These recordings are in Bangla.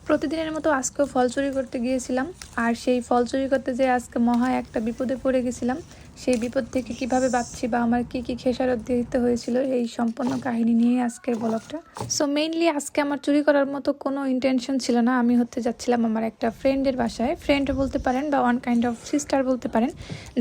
প্রতিদিনের মতো আজকেও ফল চুরি করতে গিয়েছিলাম। আর সেই ফল চুরি করতে যেয়ে আজকে মহা একটা বিপদে পড়ে গেছিলাম। সেই বিপদ থেকে কিভাবে বাঁচছি বা আমার কি খেসারত দিতে হয়েছিল এই সম্পূর্ণ কাহিনী নিয়ে আজকের ব্লগটা। সো মেইনলি আজকে আমার চুরি করার মতো কোনো ইন্টেনশন ছিল না। আমি যাচ্ছিলাম আমার একটা ফ্রেন্ডের বাসায়, ফ্রেন্ড বলতে পারেন বা ওয়ান কাইন্ড অফ সিস্টার বলতে পারেন,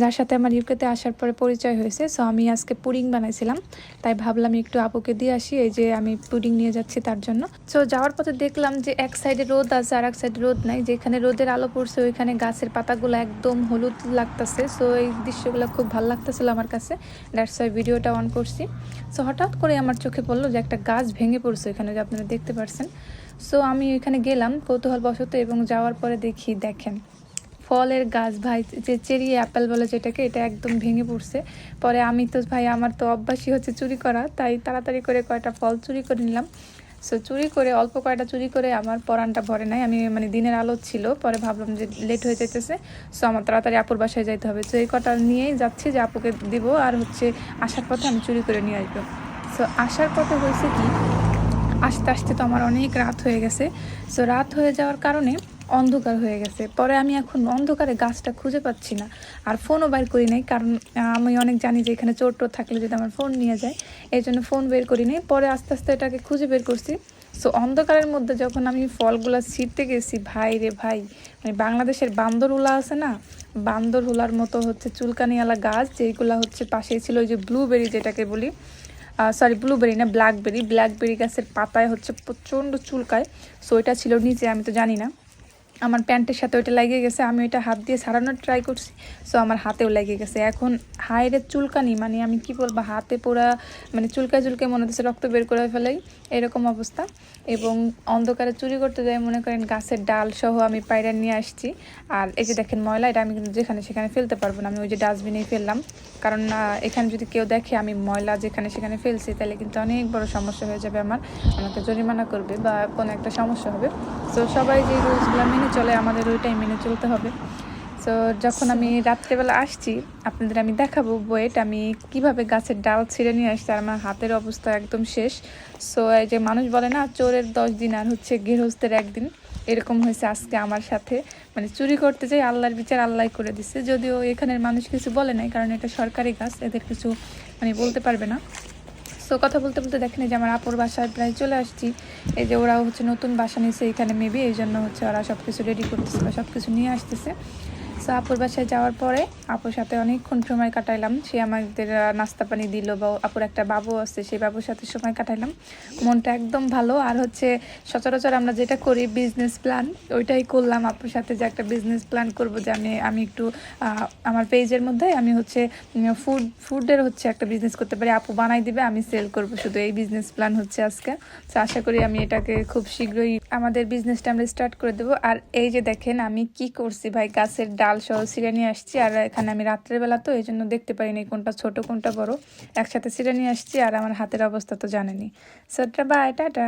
যার সাথে আমার ইউকেতে আসার পরে পরিচয় হয়েছে। সো আমি আজকে পুডিং বানাইছিলাম, তাই ভাবলাম একটু আপুকে দিয়ে আসি, এই যে আমি পুডিং নিয়ে যাচ্ছি তার জন্য। সো যাওয়ার পথে দেখলাম যে এক সাইডে রোদ আছে আর এক সাইডে রোদ নাই। যেখানে রোদের আলো পড়ছে ওইখানে গাছের পাতাগুলো একদম হলুদ লাগতেছে। সো এই দৃশ্যগুলো খুব ভালো লাগতেছিল আমার কাছে, দ্যাটস ওয়াই ভিডিওটা অন করছি। সো হঠাৎ করে আমার চোখে পড়লো যে একটা গাছ ভেঙে পড়ছে এখানে, যে আপনারা দেখতে পারছেন। সো আমি ওইখানে গেলাম কৌতূহলবশত, এবং যাওয়ার পরে দেখেন ফলের গাছ, ভাই যে চেরি অ্যাপেল বলে যেটাকে, এটা একদম ভেঙে পড়ছে। পরে আমি তো ভাই, আমার তো অভ্যাসই হচ্ছে চুরি করা, তাই তাড়াতাড়ি করে কয়টা ফল চুরি করে নিলাম। সো চুরি করে অল্প কয়টা চুরি করে আমার পরানটা ভরে নাই। আমি দিনের আলো ছিল, পরে ভাবলাম যে লেট হয়ে যেতেছে, সো আমার তাড়াতাড়ি আপুর বাসায় যাইতে হবে। সো এই কটা নিয়েই যাচ্ছি যে আপুকে দিব, আর আসার পথে আমি চুরি করে নিয়ে আসবো। সো আসার পথে হয়েছে কি, আস্তে আস্তে তো আমার অনেক রাত হয়ে গেছে। সো রাত হয়ে যাওয়ার কারণে অন্ধকার হয়ে গেছে। পরে আমি এখন অন্ধকারে গাছটা খুঁজে পাচ্ছি না, আর ফোনও বের করি নাই, কারণ আমি অনেক জানি যে এখানে চোর টোর থাকলে যদি আমার ফোন নিয়ে যায়, এই জন্য ফোন বের করি নাই। পরে আস্তে আস্তে এটাকে খুঁজে বের করছি। সো অন্ধকারের মধ্যে যখন আমি ফলগুলা ছিঁড়তে গেছি, ভাই রে ভাই, বাংলাদেশের বান্দরহুলা আছে না, বান্দরহুলার মতো চুলকানিওয়ালা গাছ, যেগুলা পাশেই ছিল ওই যে ব্লুবেরি যেটাকে বলি, সরি ব্লুবেরি না, ব্ল্যাকবেরি গাছের পাতায় প্রচণ্ড চুলকায়। সো এটা ছিল নিচে, আমি তো জানি না, আমার প্যান্টের সাথে ওইটা লেগে গেছে। আমি ওইটা হাত দিয়ে ছাড়ানোর ট্রাই করছি, সো আমার হাতেও লেগে গেছে। এখন হাইরের চুলকানি, আমি কি বলবো, হাতে পুরা চুলকায় মনে হচ্ছে রক্ত বের করে ফেলাই, এরকম অবস্থা। এবং অন্ধকারে চুরি করতে যাই, মনে করেন গাছের ডাল সহ আমি পায়রা নিয়ে আসছি। আর এই যে দেখেন ময়লা, এটা আমি কিন্তু যেখানে সেখানে ফেলতে পারবো না, আমি ওই যে ডাস্টবিনেই ফেললাম। কারণ এখানে যদি কেউ দেখে আমি ময়লা যেখানে সেখানে ফেলছি, তাহলে কিন্তু অনেক বড় সমস্যা হয়ে যাবে, আমাকে জরিমানা করবে বা কোনো একটা সমস্যা হবে। সো সবাই যে রুলসগুলো মেনে চলে, আমাদের ওইটাই মেনে চলতে হবে। সো যখন আমি রাত্রেবেলা আসছি, আপনাদের আমি দেখাবো ওয়েট আমি কিভাবে গাছের ডাল ছিঁড়ে নিয়ে আসছি, আর আমার হাতের অবস্থা একদম শেষ। সো এই যে মানুষ বলে না, চোরের 10 দিন আর গৃহস্থের একদিন, এরকম হয়েছে আজকে আমার সাথে। চুরি করতে যাই, আল্লাহর বিচার আল্লাহ করে দিচ্ছে। যদিও এখানের মানুষ কিছু বলে নাই, কারণ এটা সরকারি গাছ, এদের কিছু বলতে পারবে না। সো কথা বলতে বলতে দেখেন যে আমার আপুর বাসায় প্রায় চলে আসছি। এই যে ওরা নতুন বাসা নিয়েছে এখানে, মেবি এই জন্য ওরা সব কিছু রেডি করতেছে বা সব কিছু নিয়ে আসতেছে। সো আপুর বাসায় যাওয়ার পরে আপুর সাথে অনেকক্ষণ সময় কাটাইলাম। সে আমাদের নাস্তা পানি দিল, বা আপুর একটা বাবু আছে, সেই বাবুর সাথে সময় কাটাইলাম। মনটা একদম ভালো। আর সচরাচর আমরা যেটা করি বিজনেস প্ল্যান, ওইটাই করলাম আপুর সাথে, যে একটা বিজনেস প্ল্যান করব, যে আমি একটু আমার পেজের মধ্যে আমি ফুডের একটা বিজনেস করতে পারি, আপু বানাই দিবে, আমি সেল করব, শুধু এই বিজনেস প্ল্যান আজকে। তো আশা করি আমি এটাকে খুব শীঘ্রই আমাদের বিজনেসটা আমরা স্টার্ট করে দেবো। আর এই যে দেখেন আমি কি করছি ভাই, গাছের ডাল সহ ছিঁড়ে নিয়ে আসছি। আর এখানে আমি রাত্রের বেলা, তো এই জন্য দেখতে পাইনি কোনটা ছোট কোনটা বড়, একসাথে ছিঁড়ে নিয়ে আসছি। আর আমার হাতের অবস্থা তো জানেনি। So bye, tata.